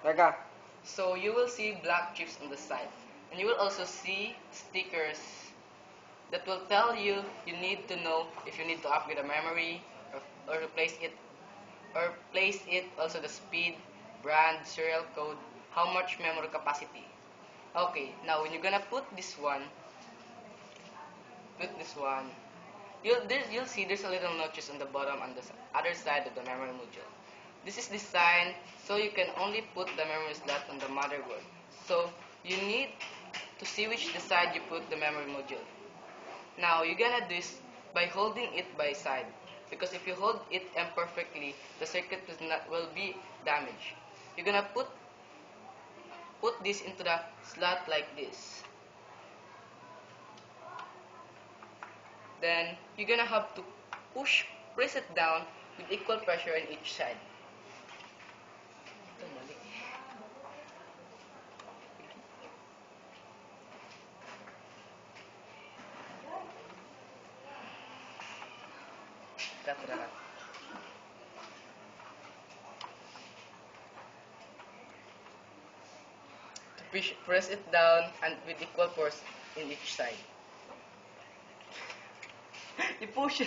Teka. So you will see black chips on the side. And you will also see stickers that will tell you need to know if you need to upgrade the memory or replace it or place it, also the speed, brand, serial code, how much memory capacity. Okay, now when you're gonna put this one, you'll see there's a little notches on the bottom on the other side of the memory module. This is designed so you can only put the memory slot on the motherboard. So you need to see which side you put the memory module. Now you're gonna do this by holding it by side, because if you hold it imperfectly, the circuit will be damaged. You're gonna put this into the slot like this. Then you're gonna have to press it down with equal pressure on each side. Ito, mali. Cut. Press it down and with equal force in each side. I-push